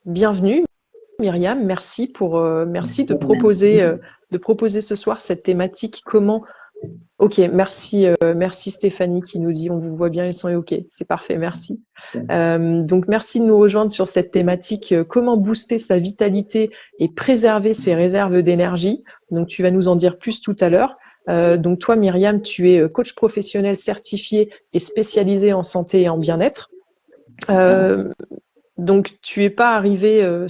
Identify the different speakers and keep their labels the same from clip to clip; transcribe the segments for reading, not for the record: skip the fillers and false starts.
Speaker 1: bienvenue Myriam, merci de proposer ce soir cette thématique. Ok, merci Stéphanie qui nous dit on vous voit bien, les sons est ok, c'est parfait, merci. Donc merci de nous rejoindre sur cette thématique comment booster sa vitalité et préserver ses réserves d'énergie. Donc tu vas nous en dire plus tout à l'heure. Donc toi Myriam, tu es coach professionnel certifié et spécialisé en santé et en bien-être. Donc tu es pas arrivé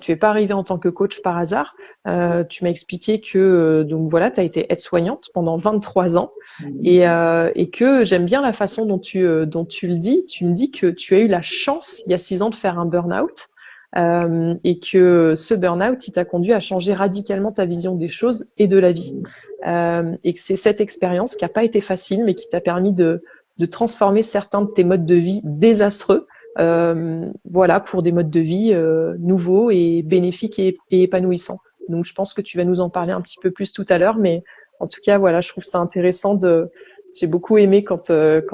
Speaker 1: tu es pas arrivé en tant que coach par hasard. Tu m'as expliqué que donc voilà, tu as été aide-soignante pendant 23 ans et que j'aime bien la façon dont tu le dis. Tu me dis que tu as eu la chance il y a 6 ans de faire un burn-out et que ce burn-out il t'a conduit à changer radicalement ta vision des choses et de la vie. Et que c'est cette expérience qui a pas été facile mais qui t'a permis de transformer certains de tes modes de vie désastreux voilà, pour des modes de vie nouveaux et bénéfiques et épanouissants. Donc, je pense que tu vas nous en parler un petit peu plus tout à l'heure, mais en tout cas, voilà, je trouve ça intéressant j'ai beaucoup aimé quand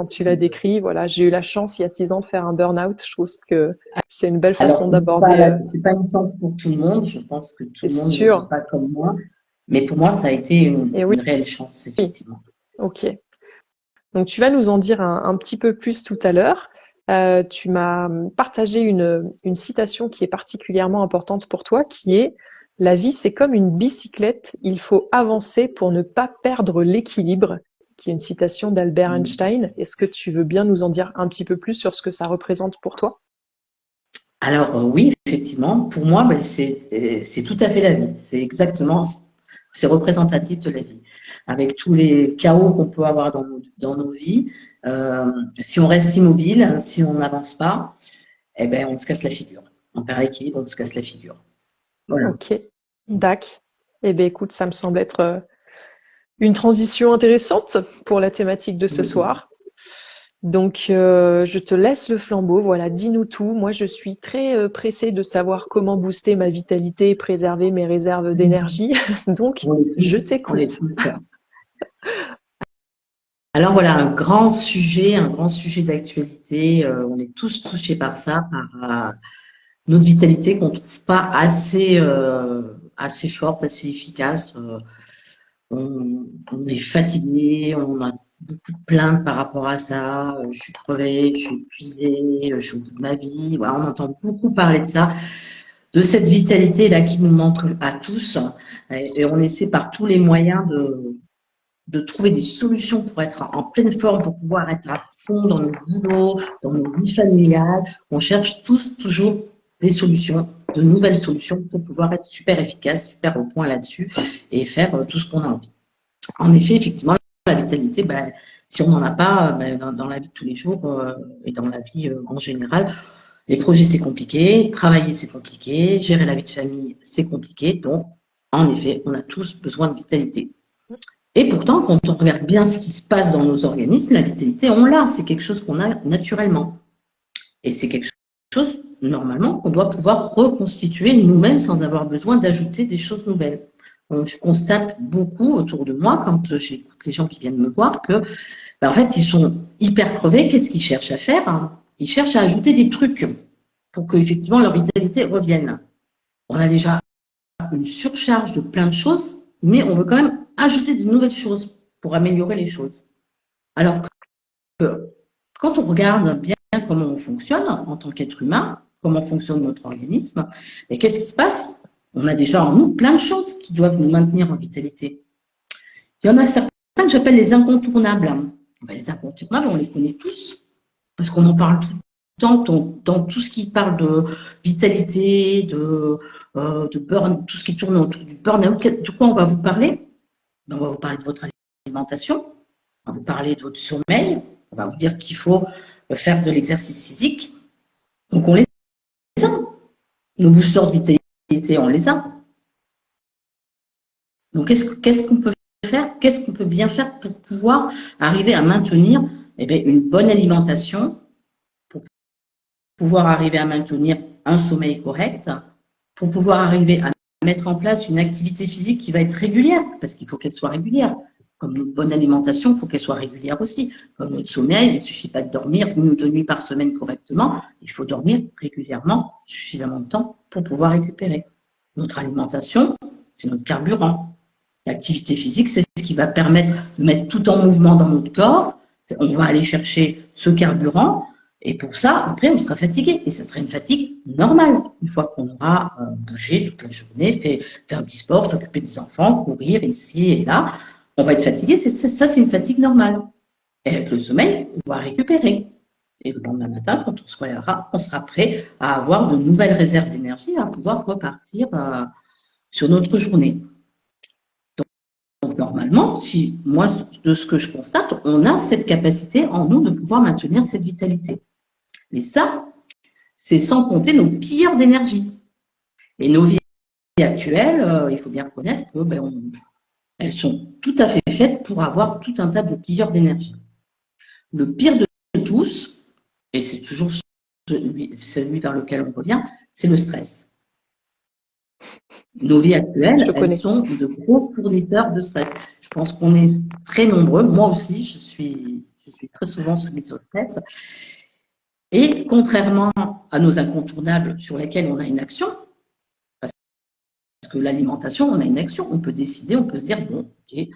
Speaker 1: tu l'as décrit. Voilà, j'ai eu la chance il y a 6 ans de faire un burn-out. Je trouve que c'est une belle façon d'aborder.
Speaker 2: C'est pas une chance pour tout le monde. Je pense que tout
Speaker 1: C'est
Speaker 2: le monde ne vit
Speaker 1: sûr.
Speaker 2: pas comme moi. Mais pour moi, ça a été
Speaker 1: Et oui,
Speaker 2: une réelle chance, effectivement.
Speaker 1: ok. Donc, tu vas nous en dire un petit peu plus tout à l'heure. Tu m'as partagé une citation qui est particulièrement importante pour toi, qui est la vie, c'est comme une bicyclette, il faut avancer pour ne pas perdre l'équilibre, qui est une citation d'Albert Einstein. Est-ce que tu veux bien nous en dire un petit peu plus sur ce que ça représente pour toi?
Speaker 2: Alors oui, effectivement, pour moi, c'est tout à fait la vie. C'est représentatif de la vie. Avec tous les chaos qu'on peut avoir dans nos vies, si on reste immobile, si on n'avance pas, eh ben, on se casse la figure. On perd l'équilibre, on se casse la figure. Voilà.
Speaker 1: Ok, dac. Eh bien, écoute, ça me semble être une transition intéressante pour la thématique de ce soir. Donc, je te laisse le flambeau. Voilà, dis-nous tout. Moi, je suis très pressée de savoir comment booster ma vitalité et préserver mes réserves d'énergie. Donc, je
Speaker 2: On les
Speaker 1: t'écoute.
Speaker 2: tous. Alors voilà, un grand sujet d'actualité. On est tous touchés par ça, par notre vitalité qu'on trouve pas assez forte, assez efficace. On est fatigué, on a beaucoup de plaintes par rapport à ça. Je suis crevée, je suis épuisée, je suis au bout de ma vie. Voilà, on entend beaucoup parler de ça, de cette vitalité là qui nous manque à tous, et on essaie par tous les moyens de trouver des solutions pour être en pleine forme, pour pouvoir être à fond dans nos boulots, dans nos vies familiales. On cherche tous toujours des solutions, de nouvelles solutions pour pouvoir être super efficace, super au point là-dessus et faire tout ce qu'on a envie. En effet, effectivement, la vitalité, si on n'en a pas dans la vie de tous les jours et dans la vie en général, les projets c'est compliqué, travailler c'est compliqué, gérer la vie de famille c'est compliqué. Donc, en effet, on a tous besoin de vitalité. Et pourtant, quand on regarde bien ce qui se passe dans nos organismes, la vitalité, on l'a. C'est quelque chose qu'on a naturellement. Et c'est quelque chose, normalement, qu'on doit pouvoir reconstituer nous-mêmes sans avoir besoin d'ajouter des choses nouvelles. Je constate beaucoup autour de moi, quand j'écoute les gens qui viennent me voir, que, en fait, ils sont hyper crevés. Qu'est-ce qu'ils cherchent à faire? Ils cherchent à ajouter des trucs pour que, effectivement, leur vitalité revienne. On a déjà une surcharge de plein de choses, mais on veut quand même ajouter de nouvelles choses pour améliorer les choses. Alors que quand on regarde bien comment on fonctionne en tant qu'être humain, comment fonctionne notre organisme, et qu'est-ce qui se passe? On a déjà en nous plein de choses qui doivent nous maintenir en vitalité. Il y en a certains que j'appelle les incontournables. Les incontournables, on les connaît tous, parce qu'on en parle tout le temps dans tout ce qui parle de vitalité, de burn, tout ce qui tourne autour du burn-out. De quoi on va vous parler? On va vous parler de votre alimentation, on va vous parler de votre sommeil, on va vous dire qu'il faut faire de l'exercice physique. Donc on les a. Nos boosters de vitalité, on les a. Donc qu'est-ce qu'on peut faire? Qu'est-ce qu'on peut bien faire pour pouvoir arriver à maintenir une bonne alimentation, pour pouvoir arriver à maintenir un sommeil correct, pour pouvoir arriver à mettre en place une activité physique qui va être régulière, parce qu'il faut qu'elle soit régulière. Comme notre bonne alimentation, il faut qu'elle soit régulière aussi. Comme notre sommeil, il ne suffit pas de dormir 1 ou 2 nuits par semaine correctement. Il faut dormir régulièrement, suffisamment de temps pour pouvoir récupérer. Notre alimentation, c'est notre carburant. L'activité physique, c'est ce qui va permettre de mettre tout en mouvement dans notre corps. On va aller chercher ce carburant. Et pour ça, après, on sera fatigué. Et ça sera une fatigue normale. Une fois qu'on aura bougé toute la journée, fait un petit sport, s'occuper des enfants, courir ici et là, on va être fatigué. Ça, c'est une fatigue normale. Et avec le sommeil, on va récupérer. Et le lendemain matin, quand on se relèvera, on sera prêt à avoir de nouvelles réserves d'énergie, à pouvoir repartir sur notre journée. Donc, normalement, si moi, de ce que je constate, on a cette capacité en nous de pouvoir maintenir cette vitalité. Et ça, c'est sans compter nos pilleurs d'énergie. Et nos vies actuelles, il faut bien reconnaître que elles sont tout à fait faites pour avoir tout un tas de pilleurs d'énergie. Le pire de tous, et c'est toujours celui vers lequel on revient, c'est le stress. Nos vies actuelles, elles sont de gros fournisseurs de stress. Je pense qu'on est très nombreux. Moi aussi, je suis très souvent soumise au stress. Et contrairement à nos incontournables sur lesquels on a une action, parce que l'alimentation, on a une action, on peut décider, on peut se dire, bon, ok,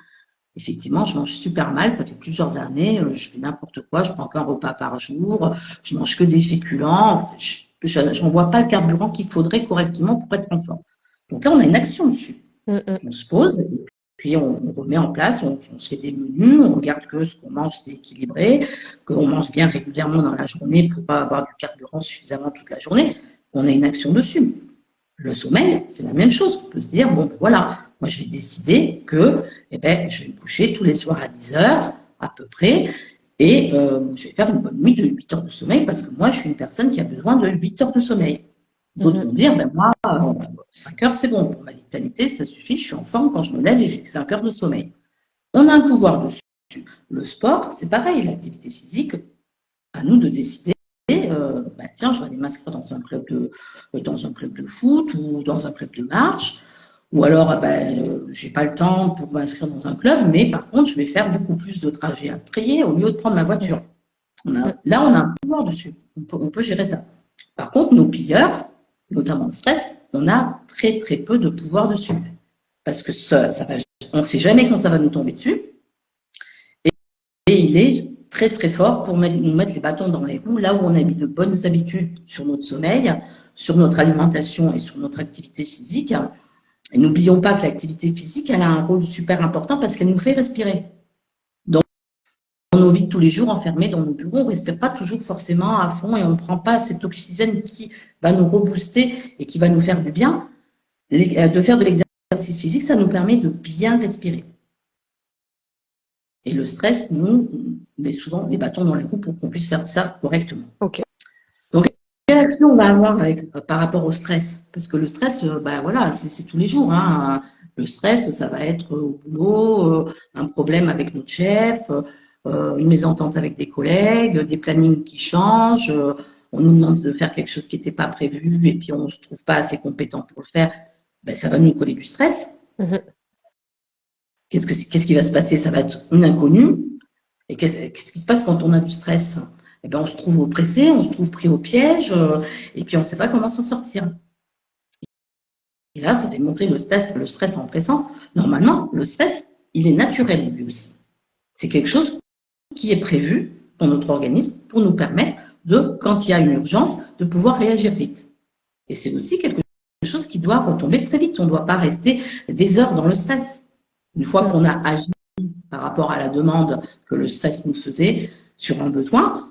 Speaker 2: effectivement, je mange super mal, ça fait plusieurs années, je fais n'importe quoi, je prends qu'un repas par jour, je mange que des féculents, je n'envoie pas le carburant qu'il faudrait correctement pour être en forme. Donc là, on a une action dessus. On se pose, puis on remet en place, on se fait des menus, on regarde que ce qu'on mange, c'est équilibré, qu'on mange bien régulièrement dans la journée pour pas avoir du carburant suffisamment toute la journée. On a une action dessus. Le sommeil, c'est la même chose. On peut se dire, bon, voilà, moi, je vais décider que je vais me coucher tous les soirs à 10 heures, à peu près, et je vais faire une bonne nuit de 8 heures de sommeil parce que moi, je suis une personne qui a besoin de 8 heures de sommeil. D'autres vont dire, moi, 5 heures, c'est bon. Pour ma vitalité, ça suffit. Je suis en forme quand je me lève et j'ai que 5 heures de sommeil. On a un pouvoir dessus. Le sport, c'est pareil. L'activité physique, à nous de décider, tiens, je vais aller m'inscrire dans un club de foot ou dans un club de marche. Ou alors, j'ai pas le temps pour m'inscrire dans un club, mais par contre, je vais faire beaucoup plus de trajets à pied au lieu de prendre ma voiture. Là, on a un pouvoir dessus. On peut gérer ça. Par contre, nos pilleurs, notamment le stress, on a très très peu de pouvoir dessus. Parce que on ne sait jamais quand ça va nous tomber dessus. Et il est très très fort pour nous mettre les bâtons dans les roues, là où on a mis de bonnes habitudes sur notre sommeil, sur notre alimentation et sur notre activité physique. Et n'oublions pas que l'activité physique, elle a un rôle super important parce qu'elle nous fait respirer. Dans nos vies de tous les jours, enfermés dans nos bureaux, on ne respire pas toujours forcément à fond et on ne prend pas cet oxygène qui va nous rebooster et qui va nous faire du bien. De faire de l'exercice physique, ça nous permet de bien respirer. Et le stress nous met souvent les bâtons dans les roues pour qu'on puisse faire ça correctement.
Speaker 1: Ok.
Speaker 2: Donc, quelle action on va avoir par rapport au stress? Parce que le stress, voilà, c'est tous les jours. Hein. Le stress, ça va être au boulot, un problème avec notre chef, une mésentente avec des collègues, des plannings qui changent, on nous demande de faire quelque chose qui n'était pas prévu et puis on ne se trouve pas assez compétent pour le faire, ça va nous coller du stress. Qu'est-ce qui va se passer? Ça va être une inconnue. Et qu'est-ce qui se passe quand on a du stress? On se trouve oppressé, on se trouve pris au piège, et puis on ne sait pas comment s'en sortir. Et là, ça fait monter le stress en pressant. Normalement, le stress, il est naturel lui aussi. C'est quelque chose qui est prévu dans notre organisme pour nous permettre de, quand il y a une urgence, de pouvoir réagir vite. Et c'est aussi quelque chose qui doit retomber très vite. On ne doit pas rester des heures dans le stress. Une fois qu'on a agi par rapport à la demande que le stress nous faisait sur un besoin,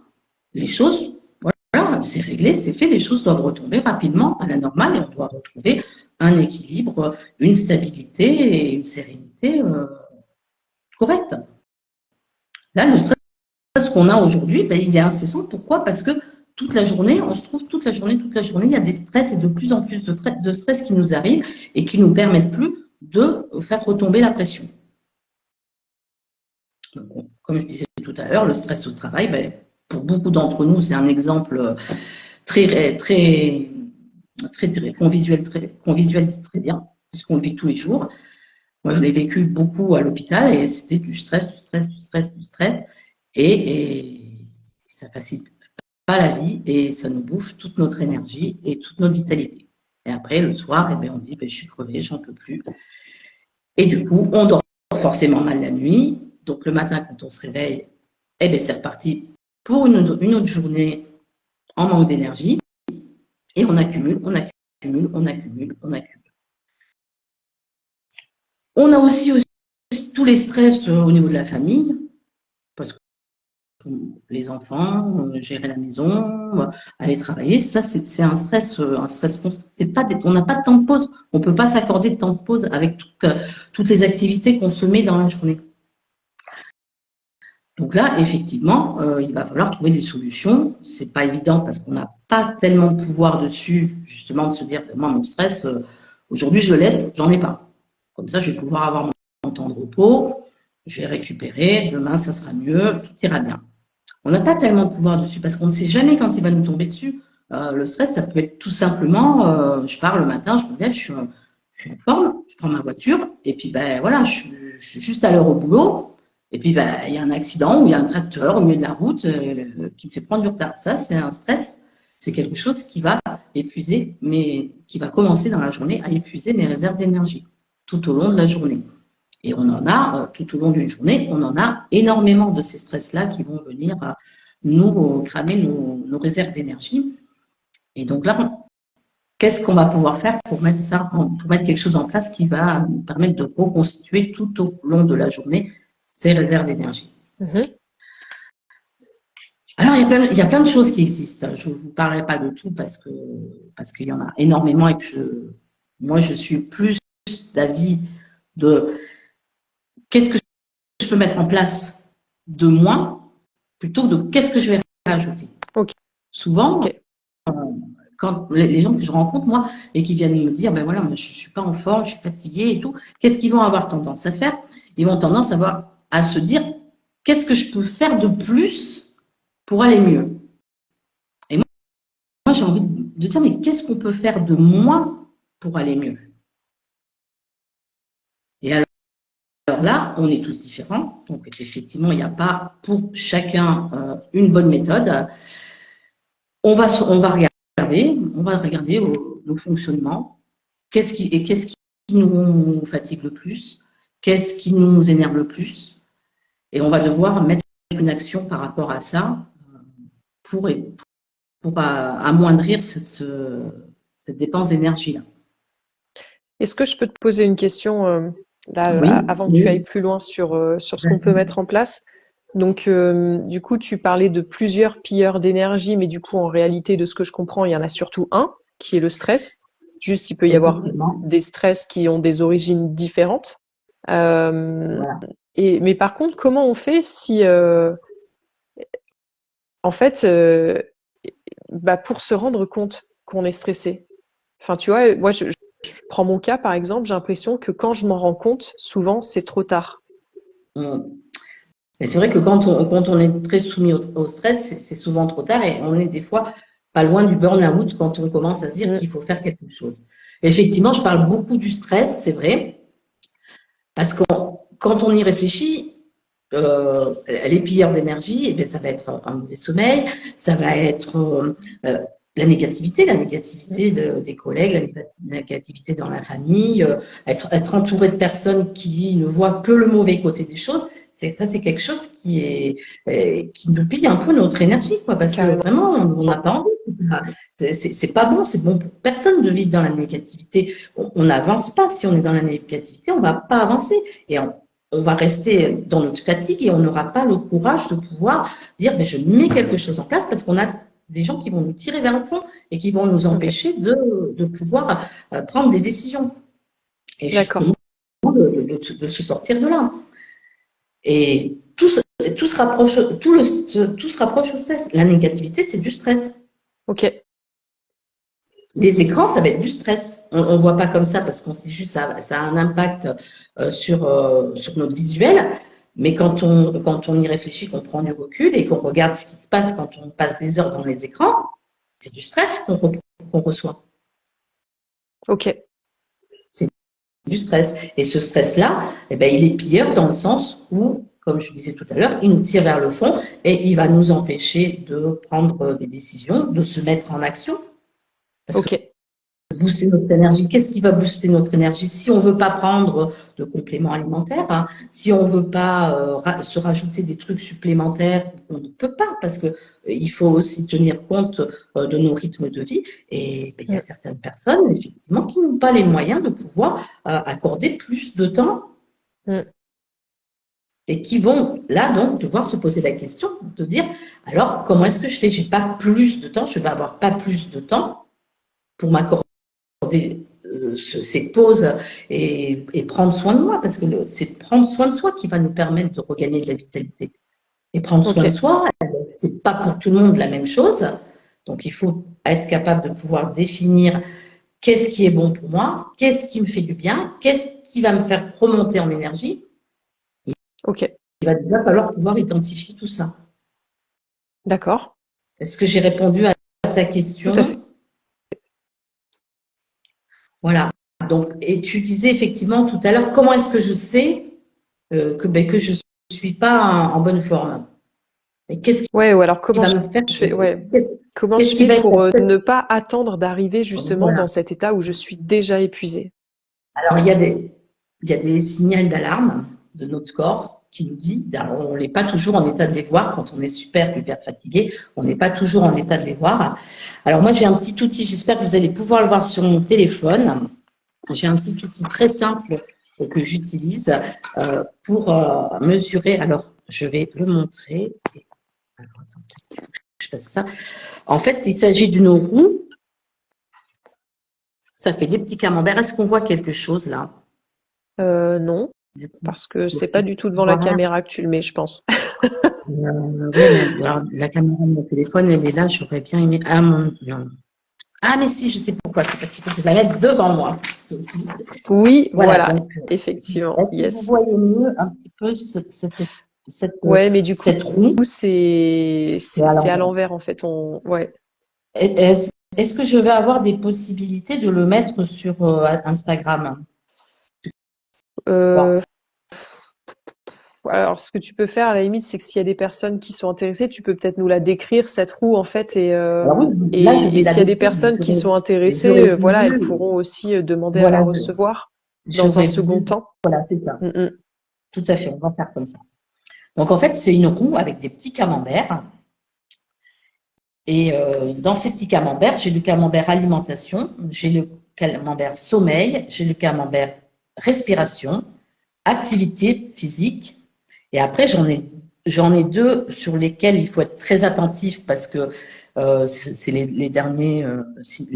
Speaker 2: les choses, voilà, c'est réglé, c'est fait, les choses doivent retomber rapidement à la normale et on doit retrouver un équilibre, une stabilité et une sérénité correcte. Là, le stress qu'on a aujourd'hui, il est incessant. Pourquoi? Parce que toute la journée, on se trouve toute la journée, il y a des stress et de plus en plus de stress qui nous arrivent et qui ne nous permettent plus de faire retomber la pression. Donc, comme je disais tout à l'heure, le stress au travail, pour beaucoup d'entre nous, c'est un exemple qu'on visualise très bien, puisqu'on le vit tous les jours. Moi, je l'ai vécu beaucoup à l'hôpital et c'était du stress, du stress, du stress, du stress. Et ça facilite pas la vie et ça nous bouffe toute notre énergie et toute notre vitalité. Et après, le soir, eh bien, on dit, ben, je suis crevée, j'en peux plus. Et du coup, on dort forcément mal la nuit. Donc, le matin, quand on se réveille, eh bien, c'est reparti pour une autre journée en manque d'énergie. Et on accumule, on accumule, on accumule, on accumule. On a aussi tous les stress au niveau de la famille, parce que les enfants, gérer la maison, aller travailler, ça c'est un stress constant. On n'a pas de temps de pause. On ne peut pas s'accorder de temps de pause avec toutes les activités qu'on se met dans la journée. Donc là, effectivement, il va falloir trouver des solutions. C'est pas évident parce qu'on n'a pas tellement de pouvoir dessus, justement, de se dire, moi, mon stress, aujourd'hui, je le laisse, j'en ai pas. Comme ça, je vais pouvoir avoir mon temps de repos, je vais récupérer, demain, ça sera mieux, tout ira bien. On n'a pas tellement de pouvoir dessus parce qu'on ne sait jamais quand il va nous tomber dessus. Le stress, ça peut être tout simplement, je pars le matin, je me lève, je suis en forme, je prends ma voiture et puis ben voilà, je suis juste à l'heure au boulot. Et puis, il y a un accident ou il y a un tracteur au milieu de la route qui me fait prendre du retard. Ça, c'est un stress. C'est quelque chose qui va épuiser, qui va commencer dans la journée à épuiser mes réserves d'énergie tout au long de la journée. Et on en a, tout au long d'une journée, on en a énormément de ces stress-là qui vont venir nous cramer nos réserves d'énergie. Et donc là, qu'est-ce qu'on va pouvoir faire pour mettre quelque chose en place qui va nous permettre de reconstituer tout au long de la journée ces réserves d'énergie. Alors, il y a plein de choses qui existent. Je ne vous parlerai pas de tout parce qu'il y en a énormément et que moi, je suis plus d'avis de qu'est-ce que je peux mettre en place de moins plutôt que de qu'est-ce que je vais rajouter.
Speaker 1: Okay.
Speaker 2: Souvent, quand les gens que je rencontre, moi, et qui viennent me dire, ben voilà, moi, je ne suis pas en forme, je suis fatiguée et tout, qu'est-ce qu'ils vont avoir tendance à faire? Ils vont tendance à se dire, qu'est-ce que je peux faire de plus pour aller mieux? Et moi j'ai envie de dire, mais qu'est-ce qu'on peut faire de moins pour aller mieux? Et alors là, on est tous différents. Donc, effectivement, il n'y a pas pour chacun une bonne méthode. On va regarder nos fonctionnements. Qu'est-ce qui nous fatigue le plus? Qu'est-ce qui nous énerve le plus? Et on va devoir mettre une action par rapport à ça pour amoindrir cette dépense d'énergie-là.
Speaker 1: Est-ce que je peux te poser une question là,
Speaker 2: Oui,
Speaker 1: avant que tu ailles plus loin sur ce qu'on peut mettre en place? Donc, du coup, tu parlais de plusieurs pilleurs d'énergie, mais du coup, en réalité, de ce que je comprends, il y en a surtout un, qui est le stress. Juste, il peut y avoir des stress qui ont des origines différentes.
Speaker 2: Voilà.
Speaker 1: Mais par contre, comment on fait si, en fait, pour se rendre compte qu'on est stressé? Enfin, tu vois, moi, je prends mon cas, par exemple, j'ai l'impression que quand je m'en rends compte, souvent, c'est trop tard.
Speaker 2: Mais c'est vrai que quand on est très soumis au stress, c'est souvent trop tard et on est des fois pas loin du burn-out quand on commence à se dire qu'il faut faire quelque chose. Effectivement, je parle beaucoup du stress, c'est vrai, parce que quand on y réfléchit, les pilleurs d'énergie, eh bien, ça va être un mauvais sommeil, ça va être la négativité des collègues, la négativité dans la famille, être entouré de personnes qui ne voient que le mauvais côté des choses. C'est quelque chose qui nous pille un peu notre énergie, quoi, parce que vraiment, on n'a pas envie. C'est pas bon, c'est bon pour personne de vivre dans la négativité. On n'avance pas si on est dans la négativité, on va pas avancer et on va rester dans notre fatigue et on n'aura pas le courage de pouvoir dire je mets quelque chose en place parce qu'on a des gens qui vont nous tirer vers le fond et qui vont nous empêcher de pouvoir prendre des décisions et justement de se sortir de là. Et tout se rapproche au stress. La négativité, c'est du stress.
Speaker 1: Ok.
Speaker 2: Les écrans, ça va être du stress. On ne voit pas comme ça parce qu'on se dit juste ça a un impact sur notre visuel. Mais quand on y réfléchit, qu'on prend du recul et qu'on regarde ce qui se passe quand on passe des heures dans les écrans, c'est du stress qu'on reçoit.
Speaker 1: Ok.
Speaker 2: C'est du stress. Et ce stress-là, eh ben, il est pire dans le sens où, comme je disais tout à l'heure, il nous tire vers le fond et il va nous empêcher de prendre des décisions, de se mettre en action. Parce que
Speaker 1: Ok.
Speaker 2: booster notre énergie, qu'est-ce qui va booster notre énergie? Si on ne veut pas prendre de compléments alimentaires, hein, si on ne veut pas se rajouter des trucs supplémentaires, on ne peut pas parce que il faut aussi tenir compte de nos rythmes de vie. Et ben, il y a certaines personnes, effectivement, qui n'ont pas les moyens de pouvoir accorder plus de temps et qui vont là donc devoir se poser la question de dire alors comment est-ce que je fais? J'ai pas plus de temps, je vais avoir pas plus de temps pour m'accorder ces pauses et prendre soin de moi, parce que c'est prendre soin de soi qui va nous permettre de regagner de la vitalité. Et prendre soin de
Speaker 1: Ok.
Speaker 2: soi, c'est pas pour tout le monde la même chose. Donc, il faut être capable de pouvoir définir qu'est-ce qui est bon pour moi, qu'est-ce qui me fait du bien, qu'est-ce qui va me faire remonter en énergie.
Speaker 1: Ok.
Speaker 2: Il va déjà falloir pouvoir identifier tout ça.
Speaker 1: D'accord.
Speaker 2: Est-ce que j'ai répondu à ta
Speaker 1: Tout à fait.
Speaker 2: question? Voilà. Donc, et tu disais effectivement tout à l'heure, comment est-ce que je sais que je ne suis pas en bonne forme? Et qu'est-ce
Speaker 1: Ouais, ou alors
Speaker 2: qui va me faire,
Speaker 1: je fais, ouais, comment je
Speaker 2: qu'est-ce qui
Speaker 1: fais
Speaker 2: va être
Speaker 1: pour
Speaker 2: la tête?
Speaker 1: ne pas attendre d'arriver justement
Speaker 2: Voilà.
Speaker 1: dans cet état où je suis déjà épuisée?
Speaker 2: Alors, il y a des signaux d'alarme de notre corps qui nous dit, alors, on n'est pas toujours en état de les voir quand on est super, hyper fatigué, on n'est pas toujours en état de les voir. Alors, moi, j'ai un petit outil, j'espère que vous allez pouvoir le voir sur mon téléphone. J'ai un petit outil très simple que j'utilise pour mesurer. Alors, je vais le montrer. Alors, attends, peut-être qu'il faut que je fasse ça. En fait, il s'agit d'une roue. Ça fait des petits camemberts. Est-ce qu'on voit quelque chose là?
Speaker 1: Non,
Speaker 2: Du coup,
Speaker 1: parce que c'est pas
Speaker 2: Sophie,
Speaker 1: du tout
Speaker 2: tu
Speaker 1: devant la
Speaker 2: vois rien.
Speaker 1: caméra que tu le mets, je pense.
Speaker 2: Oui, mais alors, la caméra de mon téléphone, elle est là. J'aurais bien aimé. Ah, non. Ah, mais si, je sais pourquoi. C'est parce qu'il faut que je la mette devant moi, Sophie.
Speaker 1: Oui,
Speaker 2: Voilà,
Speaker 1: voilà,
Speaker 2: donc,
Speaker 1: effectivement,
Speaker 2: est-ce que vous
Speaker 1: yes.
Speaker 2: voyez mieux un petit peu
Speaker 1: Ouais, mais du coup,
Speaker 2: cette roue? C'est à
Speaker 1: c'est à
Speaker 2: l'envers.
Speaker 1: l'envers en fait. Ouais.
Speaker 2: Est-ce que je vais avoir des possibilités de le mettre sur Instagram?
Speaker 1: Euh, alors, ce que tu peux faire à la limite, c'est que s'il y a des personnes qui sont intéressées, tu peux peut-être nous la décrire cette roue en fait,
Speaker 2: Alors oui, là, je vais
Speaker 1: et
Speaker 2: la
Speaker 1: s'il y a des
Speaker 2: décrire.
Speaker 1: personnes qui sont intéressées,
Speaker 2: J'aurais
Speaker 1: voilà, elles
Speaker 2: voulu,
Speaker 1: pourront aussi demander à la
Speaker 2: voilà,
Speaker 1: recevoir dans un
Speaker 2: j'aurais
Speaker 1: second
Speaker 2: voulu,
Speaker 1: temps.
Speaker 2: voilà, c'est ça.
Speaker 1: Mm, mm.
Speaker 2: Tout à fait, on va faire comme ça. Donc en fait, c'est une roue avec des petits camemberts. Et dans ces petits camemberts, j'ai le camembert alimentation, j'ai le camembert sommeil, j'ai le camembert respiration, activité physique. Et après, j'en ai deux sur lesquels il faut être très attentif parce que c'est les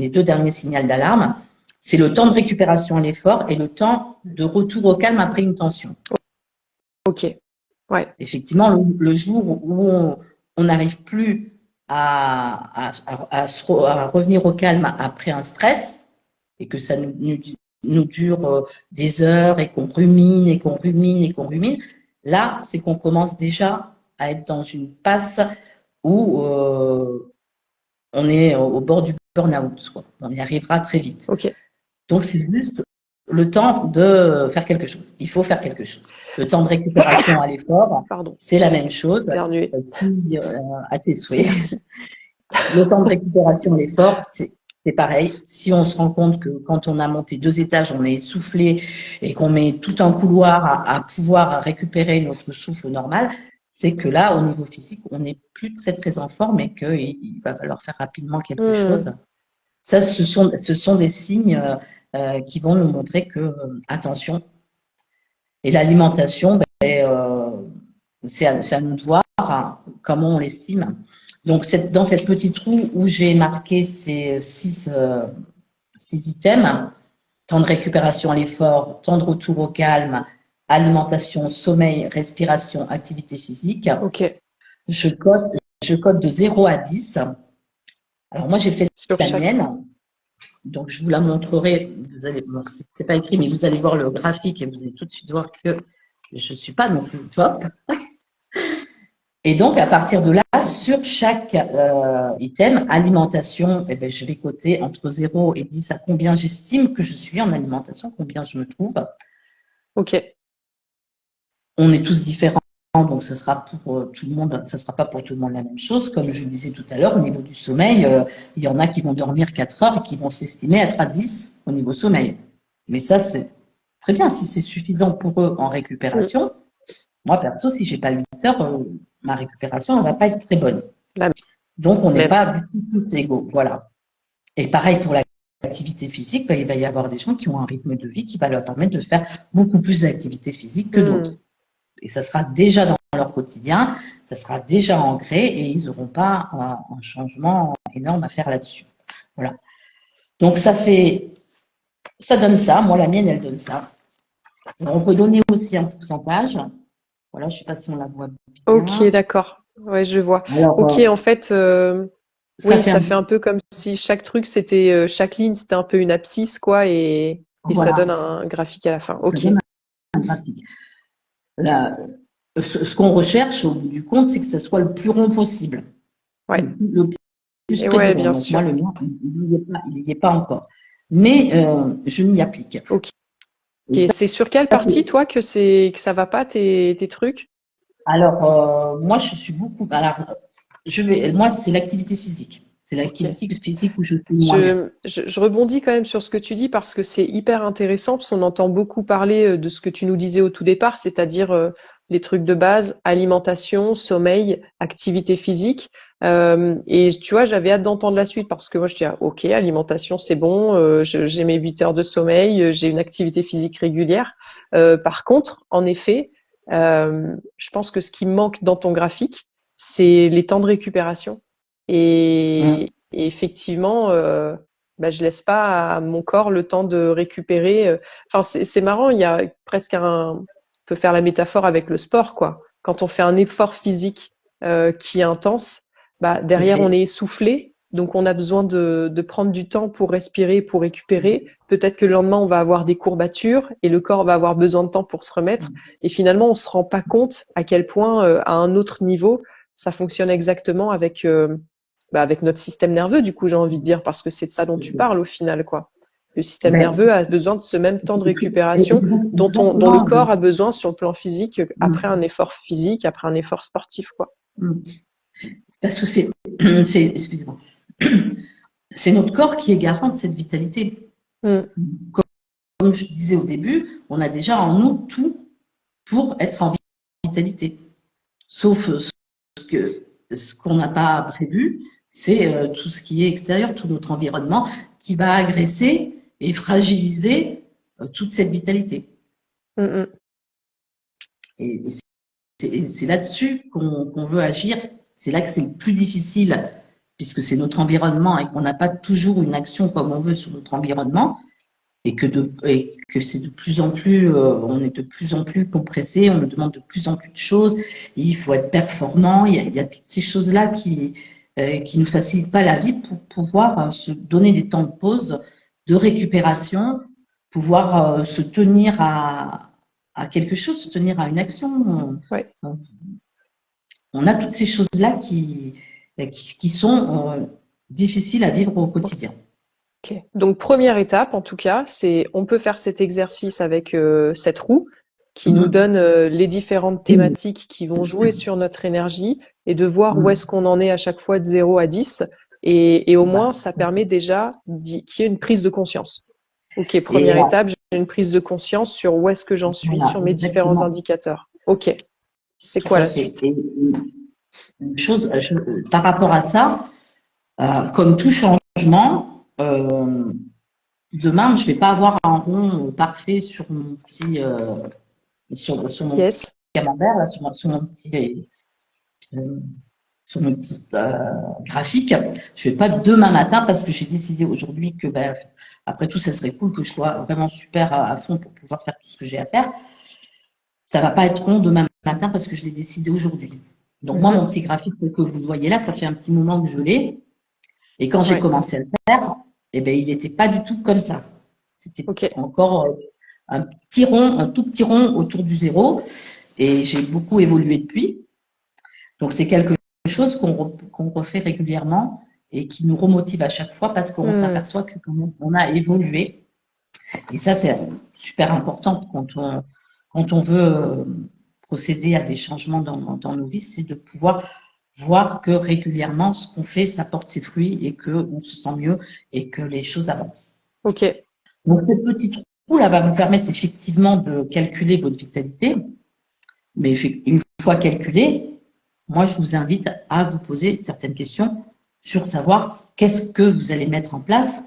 Speaker 2: deux derniers signaux d'alarme. C'est le temps de récupération à l'effort et le temps de retour au calme après une tension.
Speaker 1: Ok. Ouais.
Speaker 2: Effectivement, le jour où on n'arrive plus à revenir au calme après un stress et que ça nous dure des heures et qu'on rumine et qu'on rumine et qu'on rumine, là, c'est qu'on commence déjà à être dans une passe où on est au bord du burn-out, quoi. On y arrivera très vite.
Speaker 1: Ok.
Speaker 2: Donc, c'est juste le temps de faire quelque chose. Il faut faire quelque chose. Le temps de récupération à l'effort,
Speaker 1: Pardon,
Speaker 2: c'est la
Speaker 1: j'ai
Speaker 2: même chose.
Speaker 1: éternué.
Speaker 2: Si, à tes souhaits.
Speaker 1: Merci.
Speaker 2: Le temps de récupération à l'effort, c'est pareil. Si on se rend compte que quand on a monté 2 étages, on est essoufflé et qu'on met tout un couloir à pouvoir récupérer notre souffle normal, c'est que là, au niveau physique, on n'est plus très très en forme et qu'il va falloir faire rapidement quelque chose.
Speaker 1: Hmm.
Speaker 2: Ça, ce sont des signes qui vont nous montrer que, attention, et l'alimentation, ben, c'est à nous de voir hein, comment on l'estime. Donc, dans cette petite roue où j'ai marqué ces six items, temps de récupération à l'effort, temps de retour au calme, alimentation, sommeil, respiration, activité physique,
Speaker 1: Ok.
Speaker 2: je code, je code de 0 à 10. Alors, moi, j'ai fait
Speaker 1: Sur
Speaker 2: la
Speaker 1: chaque roue.
Speaker 2: mienne. Donc, je vous la montrerai. Vous allez, bon, c'est pas écrit, mais vous allez voir le graphique et vous allez tout de suite voir que je suis pas non plus top. Et donc, à partir de là, sur chaque item, alimentation, eh ben, je vais coter entre 0 et 10 à combien j'estime que je suis en alimentation, combien je me trouve.
Speaker 1: Ok.
Speaker 2: On est tous différents, donc ça sera pour tout le monde, ça sera pas pour tout le monde la même chose. Comme je le disais tout à l'heure, au niveau du sommeil, il y en a qui vont dormir 4 heures et qui vont s'estimer être à 10 au niveau sommeil. Mais ça, c'est très bien. Si c'est suffisant pour eux en
Speaker 1: Mm.
Speaker 2: récupération, moi, perso, si j'ai pas 8 heures, ma récupération, elle va pas être très bonne.
Speaker 1: La
Speaker 2: Donc, on n'est
Speaker 1: même.
Speaker 2: pas du tout tous égaux. Voilà. Et pareil pour l'activité physique, il va y avoir des gens qui ont un rythme de vie qui va leur permettre de faire beaucoup plus d'activité physique que d'autres.
Speaker 1: Mm.
Speaker 2: Et ça sera déjà dans leur quotidien, ça sera déjà ancré et ils n'auront pas un changement énorme à faire là-dessus. Voilà. Donc, ça donne ça. Moi, la mienne, elle donne ça. On peut donner aussi un pourcentage. Voilà, je ne sais pas si on la voit
Speaker 1: Ok,
Speaker 2: bien.
Speaker 1: d'accord. Ouais, je vois.
Speaker 2: Alors,
Speaker 1: Ok, en fait,
Speaker 2: ça
Speaker 1: oui,
Speaker 2: fait
Speaker 1: ça
Speaker 2: un,
Speaker 1: fait un peu comme si chaque truc, c'était chaque ligne, c'était un peu une abscisse, quoi, et ça donne
Speaker 2: voilà,
Speaker 1: un graphique à la fin.
Speaker 2: ça
Speaker 1: Ok.
Speaker 2: donne un graphique. Là, ce qu'on recherche au bout du compte, c'est que ça soit le plus rond possible,
Speaker 1: Ouais.
Speaker 2: le plus
Speaker 1: Et
Speaker 2: près du
Speaker 1: ouais,
Speaker 2: rond.
Speaker 1: bien
Speaker 2: Donc moi,
Speaker 1: sûr.
Speaker 2: le mien, il n'y est pas encore. Mais je m'y applique.
Speaker 1: Ok.
Speaker 2: Et ça,
Speaker 1: C'est sur quelle partie, toi, que ça va pas, tes trucs?
Speaker 2: alors, moi, je suis beaucoup. Alors, moi, c'est l'activité physique. C'est
Speaker 1: Ok.
Speaker 2: l'activité physique où je suis moins bien.
Speaker 1: Je rebondis quand même sur ce que tu dis parce que c'est hyper intéressant, parce qu'on entend beaucoup parler de ce que tu nous disais au tout départ, c'est-à-dire les trucs de base, alimentation, sommeil, activité physique. Et tu vois, j'avais hâte d'entendre la suite parce que moi je dis, ah, ok, alimentation c'est bon, j'ai mes 8 heures de sommeil, j'ai une activité physique régulière. Par contre, en effet, je pense que ce qui manque dans ton graphique, c'est les temps de récupération.
Speaker 2: Hum.
Speaker 1: Et effectivement, bah, je laisse pas à mon corps le temps de récupérer. Enfin, c'est marrant, il y a presque on peut faire la métaphore avec le sport, quoi. Quand on fait un effort physique qui est intense, bah,
Speaker 2: Tout à
Speaker 1: derrière on
Speaker 2: fait.
Speaker 1: est essoufflé, donc on a besoin de prendre du temps pour respirer, pour récupérer. Peut-être que le lendemain on va avoir des courbatures et le corps va avoir besoin de temps pour se remettre. Et finalement, on se rend pas compte à quel point, à un autre niveau, ça fonctionne exactement avec bah, avec notre système nerveux, du coup, j'ai envie de dire, parce que c'est de ça dont tu parles au final, quoi. Le système
Speaker 2: Ben,
Speaker 1: nerveux a besoin de ce même temps de récupération dont le
Speaker 2: exactement.
Speaker 1: corps a besoin sur le plan physique après
Speaker 2: Hum,
Speaker 1: un effort physique, après un effort sportif, quoi.
Speaker 2: hum. C'est parce que excusez-moi, c'est notre corps qui est garant de cette vitalité.
Speaker 1: Mm.
Speaker 2: Comme je disais au début, on a déjà en nous tout pour être en vitalité. Sauf ce qu'on n'a pas prévu, c'est tout ce qui est extérieur, tout notre environnement qui va agresser et fragiliser toute cette vitalité.
Speaker 1: Mm, mm.
Speaker 2: Et c'est là-dessus qu'on veut agir. C'est là que c'est le plus difficile, puisque c'est notre environnement et qu'on n'a pas toujours une action comme on veut sur notre environnement. Et que c'est de plus en plus, on est de plus en plus compressé, on nous demande de plus en plus de choses, il faut être performant, il y a toutes ces choses-là qui nous facilitent pas la vie pour pouvoir se donner des temps de pause, de récupération, pouvoir se tenir à quelque chose, se tenir à une action.
Speaker 1: Ouais.
Speaker 2: On a toutes ces choses-là qui sont difficiles à vivre au quotidien.
Speaker 1: Ok. Donc, première étape, en tout cas, c'est on peut faire cet exercice avec cette roue qui nous
Speaker 2: Mmh.
Speaker 1: donne les différentes thématiques qui vont jouer sur notre énergie et de voir où est-ce
Speaker 2: Mmh.
Speaker 1: qu'on en est à chaque fois de 0 à 10. Et au moins,
Speaker 2: Voilà.
Speaker 1: ça permet déjà qu'il y ait une prise de conscience. Ok,
Speaker 2: Et
Speaker 1: première étape, j'ai une prise de conscience sur où est-ce que j'en suis
Speaker 2: voilà,
Speaker 1: sur mes différents
Speaker 2: exactement,
Speaker 1: indicateurs. Ok, c'est
Speaker 2: tout
Speaker 1: quoi
Speaker 2: à
Speaker 1: la
Speaker 2: fait.
Speaker 1: suite?
Speaker 2: Et une chose, par rapport à ça, comme tout changement, demain, je ne vais pas avoir un rond parfait sur mon petit
Speaker 1: Yes.
Speaker 2: camembert, là, euh, sur mon petit graphique. Je ne vais pas demain matin parce que j'ai décidé aujourd'hui que, ben, après tout, ça serait cool que je sois vraiment super à fond pour pouvoir faire tout ce que j'ai à faire. Ça va pas être rond demain matin parce que je l'ai décidé aujourd'hui. Donc moi,
Speaker 1: Mhm.
Speaker 2: mon petit graphique que vous voyez là, ça fait un petit moment que je l'ai. Et quand j'ai
Speaker 1: Ouais.
Speaker 2: commencé à le faire, eh ben, il n'était pas du tout comme ça. C'était
Speaker 1: Ok.
Speaker 2: encore un petit rond, un tout petit rond autour du zéro. Et j'ai beaucoup évolué depuis. Donc, c'est quelque chose qu'on refait régulièrement et qui nous remotive à chaque fois parce qu'on s'aperçoit que quand même, on a évolué. Et ça, c'est super important quand on veut procéder à des changements dans nos vies, c'est de pouvoir voir que régulièrement, ce qu'on fait, ça porte ses fruits et qu'on se sent mieux et que les choses avancent.
Speaker 1: Ok.
Speaker 2: Donc, cette petite roue là va vous permettre effectivement de calculer votre vitalité. Mais une fois calculée, moi, je vous invite à vous poser certaines questions sur savoir qu'est-ce que vous allez mettre en place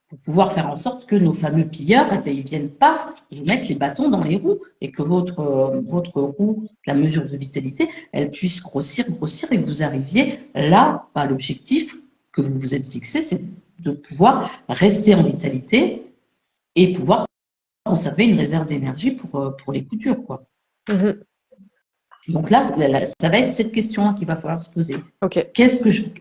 Speaker 2: pour pouvoir faire en sorte que nos fameux pilleurs, ils ne viennent pas vous mettre les bâtons dans les roues et que votre roue, la mesure de vitalité, elle puisse grossir et que vous arriviez là, l'objectif que vous vous êtes fixé, c'est de pouvoir rester en vitalité et pouvoir conserver une réserve d'énergie pour les coups durs, quoi. Donc là, ça va être cette question qu'il va falloir se poser.
Speaker 1: Okay.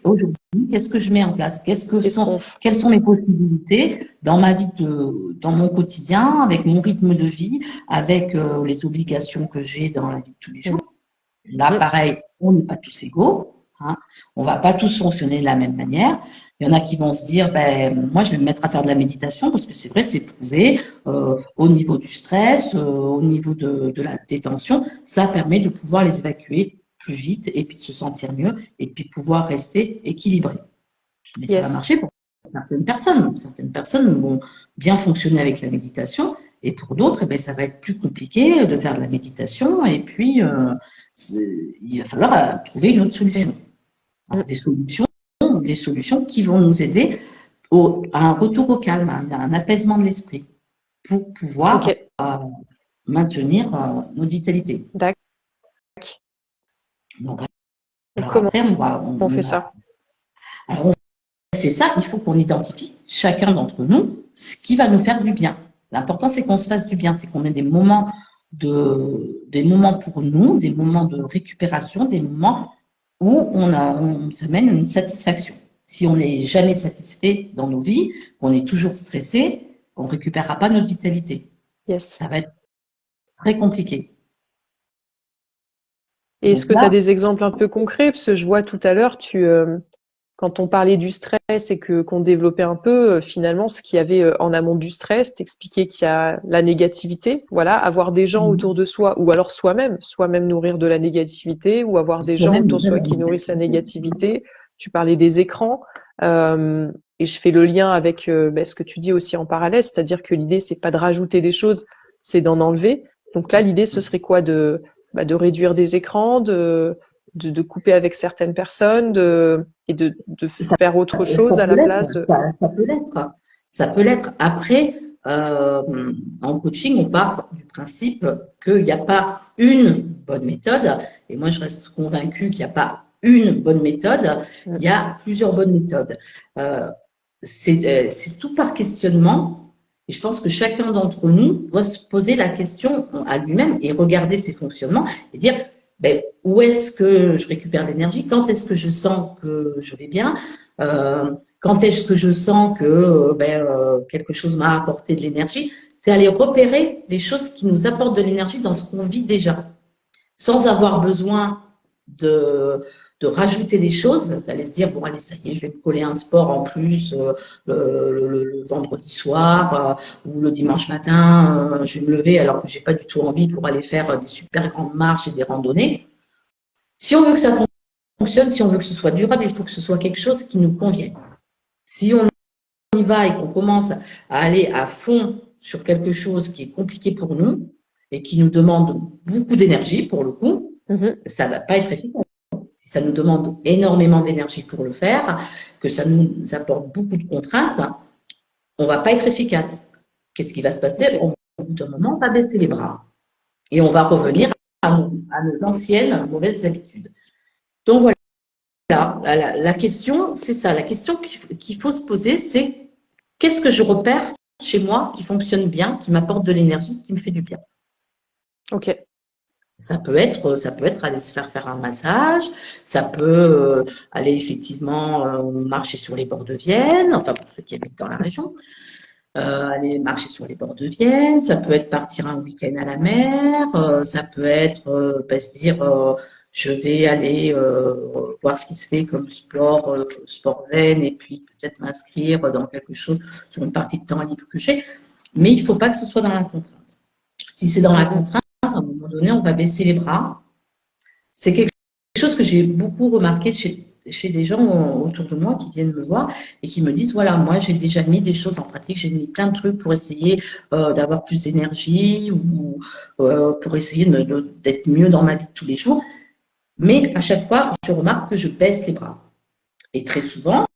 Speaker 2: Aujourd'hui, qu'est-ce que je mets en place? Quelles sont mes possibilités dans ma vie, dans mon quotidien, avec mon rythme de vie, avec les obligations que j'ai dans la vie de tous les jours? Là, pareil, on n'est pas tous égaux. Hein. On va pas tous fonctionner de la même manière. Il y en a qui vont se dire, moi, je vais me mettre à faire de la méditation parce que c'est vrai, c'est prouvé au niveau du stress, au niveau de la détention. Ça permet de pouvoir les évacuer plus vite et puis de se sentir mieux et puis pouvoir rester équilibré. Mais ça va marcher pour certaines personnes. Certaines personnes vont bien fonctionner avec la méditation et pour d'autres, ça va être plus compliqué de faire de la méditation et puis il va falloir trouver une autre solution. Alors, des solutions qui vont nous aider à un retour au calme, à un apaisement de l'esprit pour pouvoir maintenir notre vitalité.
Speaker 1: D'accord.
Speaker 2: Donc,
Speaker 1: comment après, on fait ça?
Speaker 2: Alors, on fait ça, il faut qu'on identifie chacun d'entre nous ce qui va nous faire du bien. L'important, c'est qu'on se fasse du bien, c'est qu'on ait des moments pour nous, des moments de récupération, des moments où on s'amène une satisfaction. Si on n'est jamais satisfait dans nos vies, qu'on est toujours stressé, on ne récupérera pas notre vitalité. Ça va être très compliqué.
Speaker 1: Et est-ce que tu as des exemples un peu concrets? Parce que je vois tout à l'heure, quand on parlait du stress et qu'on développait un peu, finalement, ce qu'il y avait en amont du stress, t'expliquais qu'il y a la négativité, voilà, avoir des gens autour de soi, ou alors soi-même nourrir de la négativité, ou avoir des gens autour de soi qui nourrissent la négativité. Tu parlais des écrans, et je fais le lien avec ce que tu dis aussi en parallèle, c'est-à-dire que l'idée, c'est pas de rajouter des choses, c'est d'en enlever. Donc là, l'idée, ce serait quoi? De réduire des écrans, de couper avec certaines personnes, et de faire autre chose à la place.
Speaker 2: Ça peut l'être. Après, en coaching, on part du principe qu'il n'y a pas une bonne méthode. Et moi, je reste convaincue qu'il n'y a pas une bonne méthode. Il y a plusieurs bonnes méthodes. C'est tout par questionnement. Et je pense que chacun d'entre nous doit se poser la question à lui-même et regarder ses fonctionnements et dire où est-ce que je récupère l'énergie, quand est-ce que je sens que je vais bien, quand est-ce que je sens que quelque chose m'a apporté de l'énergie. C'est aller repérer les choses qui nous apportent de l'énergie dans ce qu'on vit déjà, sans avoir besoin de rajouter des choses, d'aller se dire, bon, allez, ça y est, je vais me coller un sport en plus le vendredi soir ou le dimanche matin, je vais me lever alors que j'ai pas du tout envie pour aller faire des super grandes marches et des randonnées. Si on veut que ça fonctionne, si on veut que ce soit durable, il faut que ce soit quelque chose qui nous convienne. Si on y va et qu'on commence à aller à fond sur quelque chose qui est compliqué pour nous et qui nous demande beaucoup d'énergie pour le coup, ça va pas être efficace. Si ça nous demande énormément d'énergie pour le faire, que ça nous apporte beaucoup de contraintes, on va pas être efficace. Qu'est-ce qui va se passer? Au bout d'un moment, on va baisser les bras et on va revenir à nos anciennes mauvaises habitudes. Donc voilà, la question, c'est ça. La question qu'il faut se poser, c'est qu'est-ce que je repère chez moi qui fonctionne bien, qui m'apporte de l'énergie, qui me fait du bien?
Speaker 1: Ok.
Speaker 2: Ça peut être aller se faire un massage, ça peut aller effectivement marcher sur les bords de Vienne, enfin pour ceux qui habitent dans la région, aller marcher sur les bords de Vienne, ça peut être partir un week-end à la mer, ça peut être se dire je vais aller voir ce qui se fait comme sport zen, et puis peut-être m'inscrire dans quelque chose sur une partie de temps libre que j'ai. Mais il ne faut pas que ce soit dans la contrainte. Si c'est dans la contrainte, à un moment donné, on va baisser les bras. C'est quelque chose que j'ai beaucoup remarqué chez des gens autour de moi qui viennent me voir et qui me disent, voilà, moi j'ai déjà mis des choses en pratique, j'ai mis plein de trucs pour essayer d'avoir plus d'énergie ou pour essayer d'être mieux dans ma vie de tous les jours. Mais à chaque fois, je remarque que je baisse les bras. Et très souvent,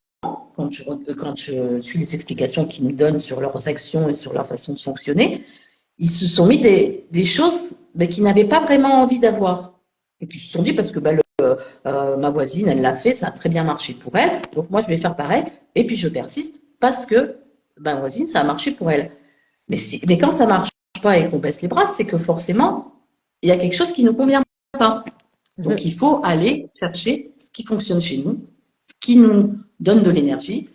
Speaker 2: quand je suis les explications qu'ils me donnent sur leurs actions et sur leur façon de fonctionner, ils se sont mis des choses qu'ils n'avaient pas vraiment envie d'avoir. Et puis ils se sont dit, parce que ma voisine, elle l'a fait, ça a très bien marché pour elle, donc moi je vais faire pareil. Et puis je persiste parce que ma voisine, ça a marché pour elle. Mais quand ça ne marche pas et qu'on baisse les bras, c'est que forcément, il y a quelque chose qui ne nous convient pas. Donc il faut aller chercher ce qui fonctionne chez nous, ce qui nous donne de l'énergie.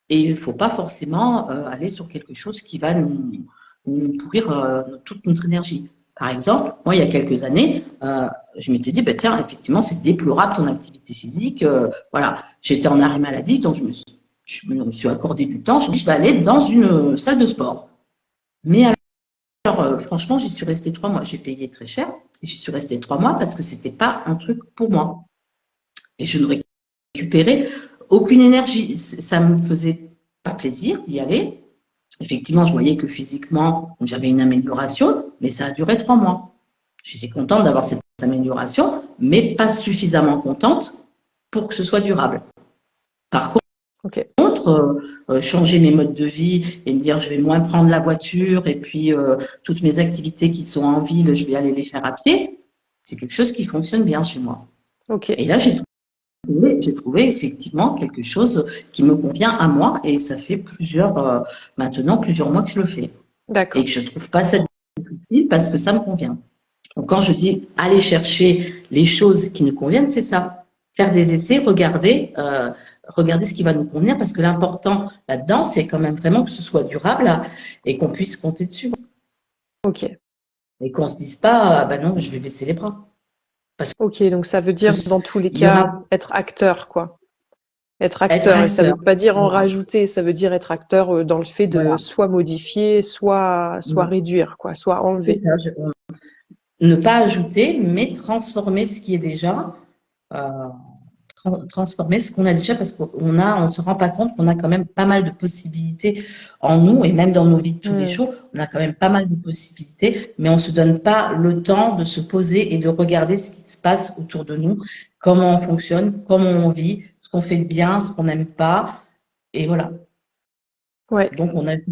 Speaker 2: Et il ne faut pas forcément aller sur quelque chose qui va nous pourrir toute notre énergie. Par exemple, moi, il y a quelques années, je m'étais dit, tiens, effectivement, c'est déplorable ton activité physique. Voilà, j'étais en arrêt maladie, donc je me suis accordé du temps. Je me suis dit, je vais aller dans une salle de sport. Mais alors, franchement, j'y suis restée 3 mois. J'ai payé très cher et j'y suis restée 3 mois parce que c'était pas un truc pour moi. Et je ne récupérais aucune énergie. Ça me faisait pas plaisir d'y aller. Effectivement, je voyais que physiquement, j'avais une amélioration, mais ça a duré 3 mois. J'étais contente d'avoir cette amélioration, mais pas suffisamment contente pour que ce soit durable. Par contre, changer mes modes de vie et me dire je vais moins prendre la voiture et puis toutes mes activités qui sont en ville, je vais aller les faire à pied, c'est quelque chose qui fonctionne bien chez moi. Et là, j'ai trouvé effectivement quelque chose qui me convient à moi et ça fait maintenant plusieurs mois que je le fais. Et que je ne trouve pas ça difficile parce que ça me convient. Donc quand je dis aller chercher les choses qui nous conviennent, c'est ça. Faire des essais, regarder ce qui va nous convenir parce que l'important là-dedans, c'est quand même vraiment que ce soit durable et qu'on puisse compter dessus.
Speaker 1: Ok.
Speaker 2: Et qu'on ne se dise pas, non, je vais baisser les bras.
Speaker 1: Ok, donc ça veut dire dans tous les cas être acteur, quoi. Être acteur, et ça ne veut pas dire en rajouter, ça veut dire être acteur dans le fait de soit modifier, soit réduire, quoi, soit enlever.
Speaker 2: C'est ça, ne pas ajouter, mais transformer ce qui est déjà, transformer ce qu'on a déjà, parce on se rend pas compte qu'on a quand même pas mal de possibilités en nous, et même dans nos vies de tous les jours, on a quand même pas mal de possibilités, mais on se donne pas le temps de se poser et de regarder ce qui se passe autour de nous, comment on fonctionne, comment on vit, ce qu'on fait de bien, ce qu'on n'aime pas, et voilà.
Speaker 1: Ouais.
Speaker 2: Donc on n'ajoute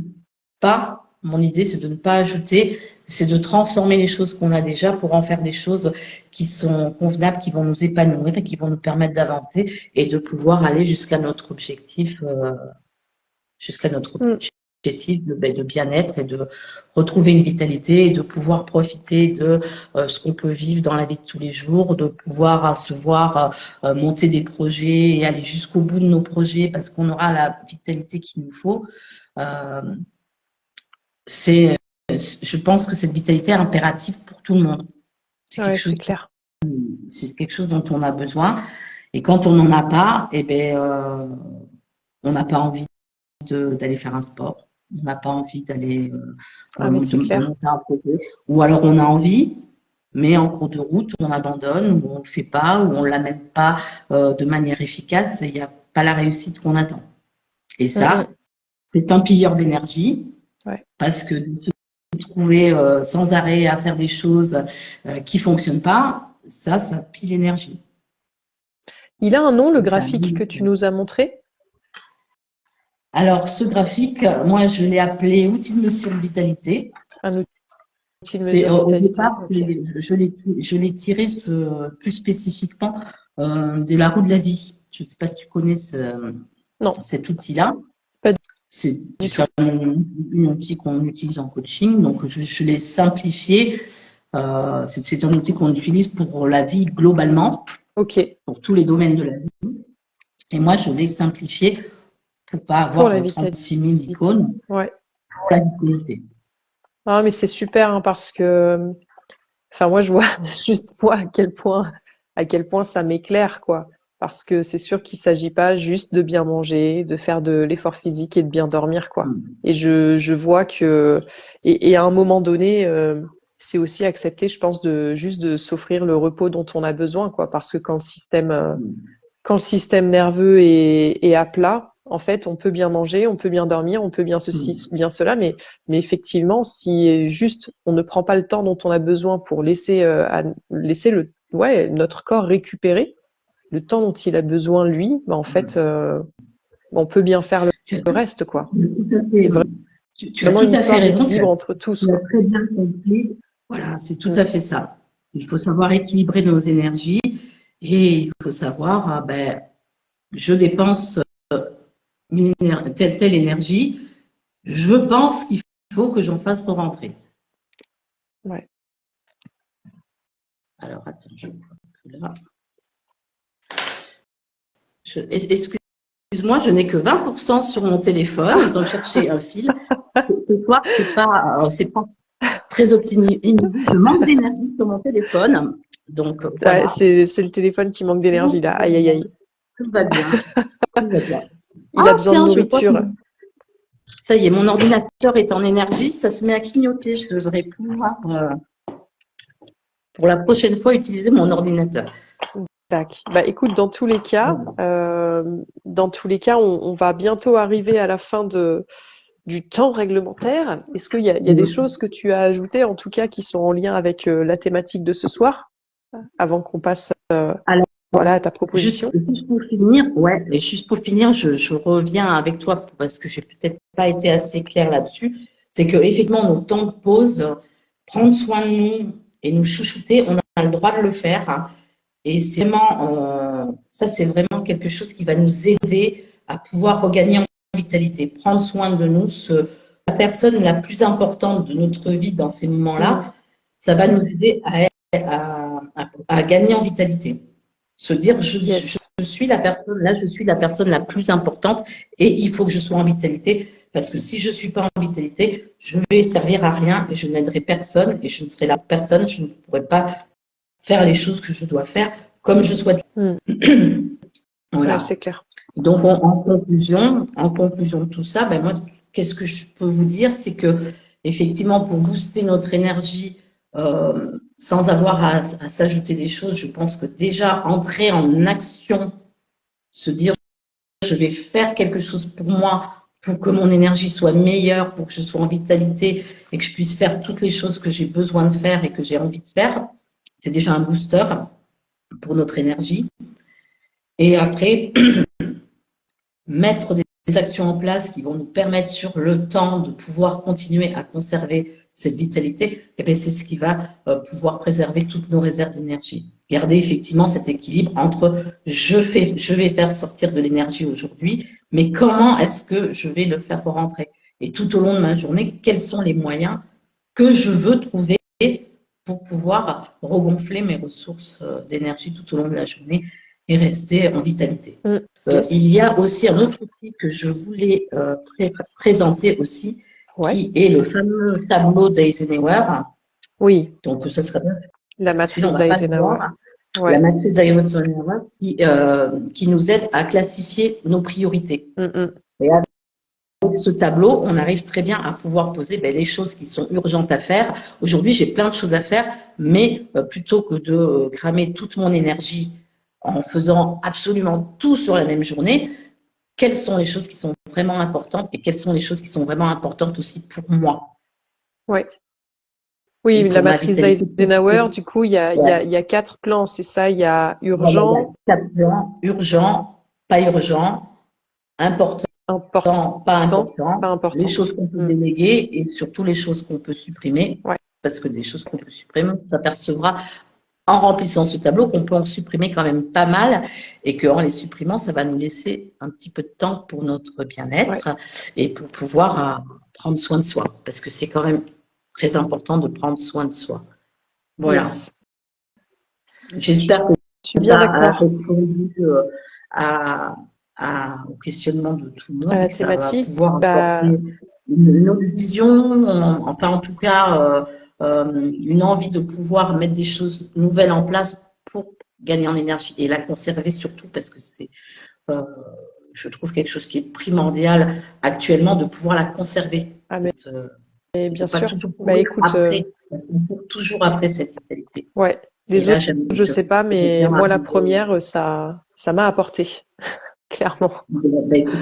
Speaker 2: pas. Mon idée, c'est de ne pas ajouter, c'est de transformer les choses qu'on a déjà pour en faire des choses qui sont convenables, qui vont nous épanouir et qui vont nous permettre d'avancer et de pouvoir aller jusqu'à notre objectif, de bien-être et de retrouver une vitalité et de pouvoir profiter de ce qu'on peut vivre dans la vie de tous les jours, de pouvoir se voir monter des projets et aller jusqu'au bout de nos projets parce qu'on aura la vitalité qu'il nous faut. Je pense que cette vitalité est impérative pour tout le monde.
Speaker 1: C'est clair.
Speaker 2: C'est quelque chose dont on a besoin. Et quand on n'en a pas, on n'a pas envie d'aller faire un sport. On n'a pas envie d'aller de monter un projet. Ou alors on a envie, mais en cours de route, on abandonne, ou on ne le fait pas, ou on ne l'amène pas de manière efficace. Il n'y a pas la réussite qu'on attend. Et ça, c'est un pilleur d'énergie. Parce que de se trouver sans arrêt à faire des choses qui ne fonctionnent pas, ça pille l'énergie.
Speaker 1: Il a un nom, le graphique que tu nous as montré?
Speaker 2: Alors, ce graphique, moi, je l'ai appelé outil de mesure de vitalité.
Speaker 1: Un outil de mesure de vitalité.
Speaker 2: Au départ, je l'ai tiré plus spécifiquement de la roue de la vie. Je ne sais pas si tu connais cet outil-là. C'est un outil qu'on utilise en coaching, donc je l'ai simplifié. C'est un outil qu'on utilise pour la vie globalement, pour tous les domaines de la vie. Et moi, je l'ai simplifié pour pas avoir 36 000 icônes pour la vitalité.
Speaker 1: Ah, mais c'est super parce que, enfin, moi, je vois juste moi à quel point à quel point ça m'éclaire, quoi. Parce que c'est sûr qu'il s'agit pas juste de bien manger, de faire de l'effort physique et de bien dormir, quoi. Et je vois que, et à un moment donné, c'est aussi accepter, je pense, de juste de s'offrir le repos dont on a besoin, quoi. Parce que quand le système nerveux est à plat, en fait, on peut bien manger, on peut bien dormir, on peut bien ceci, bien cela, mais effectivement, si juste on ne prend pas le temps dont on a besoin pour laisser notre corps récupérer le temps dont il a besoin lui, bah, en fait, on peut bien faire le reste, quoi. C'est
Speaker 2: Tu as
Speaker 1: vraiment
Speaker 2: tout
Speaker 1: une
Speaker 2: à fait
Speaker 1: histoire
Speaker 2: raison.
Speaker 1: d'équilibre entre tous,
Speaker 2: Tu as
Speaker 1: quoi.
Speaker 2: très bien compris. Voilà, c'est tout à fait ça. Il faut savoir équilibrer nos énergies et il faut savoir, je dépense telle énergie, je pense qu'il faut que j'en fasse pour rentrer.
Speaker 1: Ouais.
Speaker 2: Alors, attends, je vois là. Excuse-moi, je n'ai que 20% sur mon téléphone, donc chercher un fil. Ce soir, c'est pas très optimisé. Je manque d'énergie sur mon téléphone, donc voilà.
Speaker 1: Ouais, c'est le téléphone qui manque d'énergie, là. Aïe, aïe, aïe.
Speaker 2: Tout va bien. Tout va bien.
Speaker 1: Il a besoin de nourriture.
Speaker 2: Ça y est, mon ordinateur est en énergie, ça se met à clignoter. Je devrais pouvoir, pour la prochaine fois, utiliser mon ordinateur.
Speaker 1: Tac. Bah, écoute, dans tous les cas, on va bientôt arriver à la fin du temps réglementaire. Est-ce qu'il y a des choses que tu as ajoutées, en tout cas, qui sont en lien avec la thématique de ce soir, avant qu'on passe à ta proposition?
Speaker 2: Juste pour finir, je reviens avec toi parce que j'ai peut-être pas été assez claire là-dessus. C'est que effectivement, nos temps de pause, prendre soin de nous et nous chouchouter, on a le droit de le faire. Hein. Et c'est vraiment, ça, c'est vraiment quelque chose qui va nous aider à pouvoir regagner en vitalité, prendre soin de nous, la personne la plus importante de notre vie dans ces moments-là, ça va nous aider à gagner en vitalité. Se dire, je suis la personne, là, je suis la personne la plus importante et il faut que je sois en vitalité parce que si je ne suis pas en vitalité, je vais servir à rien et je n'aiderai personne et je ne serai la personne, je ne pourrai pas faire les choses que je dois faire comme je souhaite. Voilà.
Speaker 1: Ouais, c'est clair.
Speaker 2: Donc, en conclusion de tout ça, moi, qu'est-ce que je peux vous dire, c'est que effectivement, pour booster notre énergie, sans avoir à s'ajouter des choses, je pense que déjà entrer en action, se dire je vais faire quelque chose pour moi, pour que mon énergie soit meilleure, pour que je sois en vitalité et que je puisse faire toutes les choses que j'ai besoin de faire et que j'ai envie de faire, c'est déjà un booster pour notre énergie. Et après, mettre des actions en place qui vont nous permettre sur le temps de pouvoir continuer à conserver cette vitalité, c'est ce qui va pouvoir préserver toutes nos réserves d'énergie. Garder effectivement cet équilibre entre je vais faire sortir de l'énergie aujourd'hui, mais comment est-ce que je vais le faire rentrer? Et tout au long de ma journée, quels sont les moyens que je veux trouver pour pouvoir regonfler mes ressources d'énergie tout au long de la journée et rester en vitalité. Yes. Il y a aussi un autre outil que je voulais présenter aussi, qui est le fameux tableau d'Eisenhower.
Speaker 1: Oui.
Speaker 2: Donc, ce serait
Speaker 1: la matrice d'Eisenhower.
Speaker 2: Ouais. La matrice d'Eisenhower qui nous aide à classifier nos priorités. Et avec ce tableau, on arrive très bien à pouvoir poser les choses qui sont urgentes à faire. Aujourd'hui, j'ai plein de choses à faire, mais plutôt que de cramer toute mon énergie en faisant absolument tout sur la même journée, quelles sont les choses qui sont vraiment importantes et quelles sont les choses qui sont vraiment importantes aussi pour moi.
Speaker 1: Ouais. Oui, la matrice d'Eisenhower, du coup, il y a 4 plans, c'est ça? Il y a urgent.
Speaker 2: Il y a 4 plans, urgent, pas urgent, important, pas important, les choses qu'on peut déléguer et surtout les choses qu'on peut supprimer.
Speaker 1: Ouais.
Speaker 2: Parce que des choses qu'on peut supprimer, on s'apercevra en remplissant ce tableau qu'on peut en supprimer quand même pas mal et qu'en les supprimant, ça va nous laisser un petit peu de temps pour notre bien-être et pour pouvoir prendre soin de soi. Parce que c'est quand même très important de prendre soin de soi. Voilà. Yes. J'espère que ça a répondu au questionnement de tout le monde.
Speaker 1: À la
Speaker 2: thématique,
Speaker 1: ça va pouvoir
Speaker 2: apporter une autre vision, enfin en tout cas une envie de pouvoir mettre des choses nouvelles en place pour gagner en énergie et la conserver surtout parce que c'est, euh, je trouve quelque chose qui est primordial actuellement de pouvoir la conserver.
Speaker 1: Ah,
Speaker 2: Et de
Speaker 1: bien
Speaker 2: pas
Speaker 1: sûr.
Speaker 2: toujours
Speaker 1: Bah
Speaker 2: courir
Speaker 1: écoute,
Speaker 2: après, parce qu'on court toujours après cette vitalité.
Speaker 1: ouais,
Speaker 2: Et
Speaker 1: les
Speaker 2: là,
Speaker 1: autres,
Speaker 2: j'aime
Speaker 1: je
Speaker 2: je
Speaker 1: sais pas,
Speaker 2: vais
Speaker 1: mais
Speaker 2: bien
Speaker 1: moi, la
Speaker 2: arriver.
Speaker 1: première, ça m'a apporté, clairement.
Speaker 2: Bah, écoute,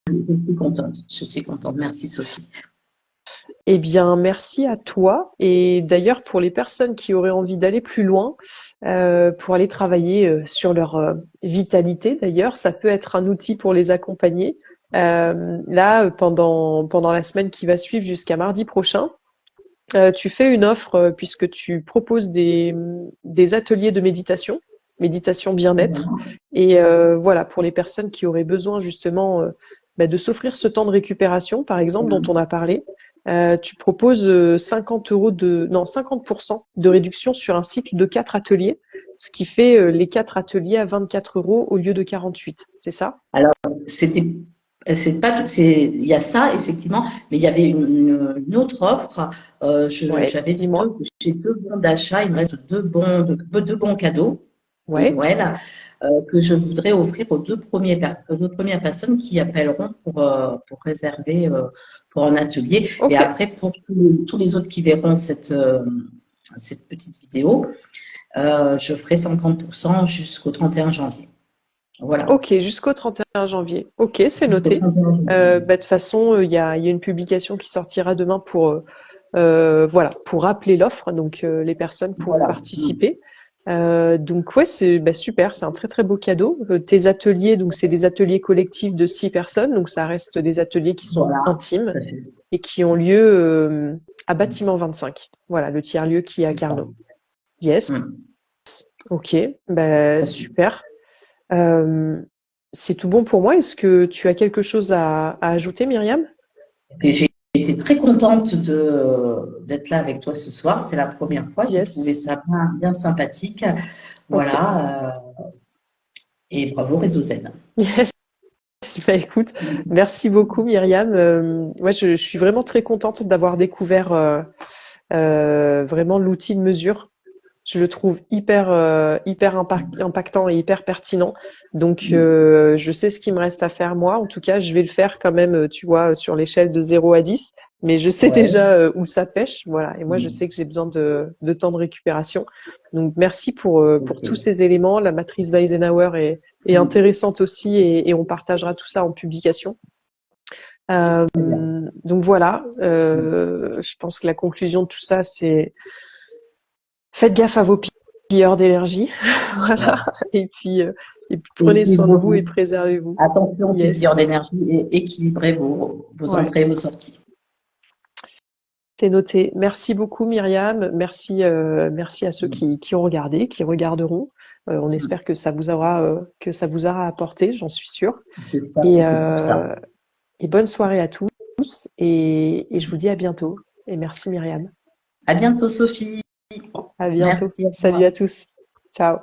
Speaker 2: je suis contente. Je suis contente. Merci, Sophie.
Speaker 1: Eh bien, merci à toi. Et d'ailleurs, pour les personnes qui auraient envie d'aller plus loin, pour aller travailler sur leur vitalité, d'ailleurs, ça peut être un outil pour les accompagner. Là, pendant la semaine qui va suivre jusqu'à mardi prochain, tu fais une offre puisque tu proposes des ateliers de méditation, méditation bien-être. Et voilà, pour les personnes qui auraient besoin justement de s'offrir ce temps de récupération, par exemple, dont on a parlé, tu proposes 50% de réduction sur un cycle de 4 ateliers, ce qui fait les 4 ateliers à 24 euros au lieu de 48. C'est ça?
Speaker 2: Alors, c'était, c'est pas, c'est, il y a ça effectivement, mais il y avait une autre offre.
Speaker 1: Ouais,
Speaker 2: J'avais
Speaker 1: dis-moi.
Speaker 2: j'ai 2 bons d'achat. Il me reste 2 bons cadeaux de
Speaker 1: Ouais,
Speaker 2: Noël que je voudrais offrir aux 2 premières personnes qui appelleront pour réserver pour un atelier. Et
Speaker 1: ok.
Speaker 2: après, pour tous les autres qui verront cette petite vidéo, je ferai 50% jusqu'au 31 janvier. Voilà.
Speaker 1: Ok, jusqu'au 31 janvier. Ok, c'est
Speaker 2: Jusqu'au
Speaker 1: noté.
Speaker 2: 31 janvier.
Speaker 1: De toute façon, il y a une publication qui sortira demain voilà, pour rappeler l'offre. Donc, les personnes pourront
Speaker 2: Voilà.
Speaker 1: participer. Donc, ouais, c'est super. C'est un très, très beau cadeau. Tes ateliers, donc, c'est des ateliers collectifs de 6 personnes. Donc, ça reste des ateliers qui sont
Speaker 2: Voilà.
Speaker 1: intimes
Speaker 2: Tout à fait.
Speaker 1: et qui ont lieu à Bâtiment 25. Voilà, le tiers-lieu qui est à
Speaker 2: C'est ça.
Speaker 1: Carnot. Yes.
Speaker 2: Mm.
Speaker 1: Ok. Super. Euh, c'est tout bon pour moi. Est-ce que tu as quelque chose à ajouter, Myriam?
Speaker 2: Et j'ai été très contente d'être là avec toi ce soir. C'était la première fois. J'ai
Speaker 1: Yes.
Speaker 2: trouvé ça bien sympathique.
Speaker 1: Ok.
Speaker 2: Voilà. Et bravo Réseau Zen.
Speaker 1: Yes. Bah, écoute, merci beaucoup, Myriam. Ouais, je suis vraiment très contente d'avoir découvert vraiment l'outil de mesure. Je le trouve hyper impactant et hyper pertinent. Donc, je sais ce qu'il me reste à faire moi. En tout cas, je vais le faire quand même, tu vois, sur l'échelle de 0 à 10. Mais je sais
Speaker 2: Ouais.
Speaker 1: déjà où ça pêche. Voilà. Et moi, je sais que j'ai besoin de temps de récupération. Donc, merci pour tous
Speaker 2: Ok.
Speaker 1: ces éléments. La matrice d'Eisenhower est intéressante aussi et on partagera tout ça en publication.
Speaker 2: Très bien.
Speaker 1: Donc voilà, je pense que la conclusion de tout ça, c'est faites gaffe à vos pilleurs d'énergie. Voilà.
Speaker 2: Ouais.
Speaker 1: Et puis prenez soin de vous et
Speaker 2: Équilibrez-vous.
Speaker 1: préservez-vous.
Speaker 2: Attention aux
Speaker 1: Yes.
Speaker 2: pilleurs d'énergie et équilibrez vos
Speaker 1: Ouais.
Speaker 2: entrées et vos sorties.
Speaker 1: C'est noté. Merci beaucoup, Myriam. Merci à ceux qui ont regardé, qui regarderont. On espère que ça vous aura apporté, j'en suis sûre.
Speaker 2: J'espère que
Speaker 1: Et,
Speaker 2: c'était pour ça.
Speaker 1: euh, et bonne soirée à tous. Et je vous dis à bientôt. Et merci, Myriam.
Speaker 2: À bientôt, Sophie.
Speaker 1: À bientôt.
Speaker 2: Merci à
Speaker 1: Salut
Speaker 2: toi.
Speaker 1: à tous. Ciao.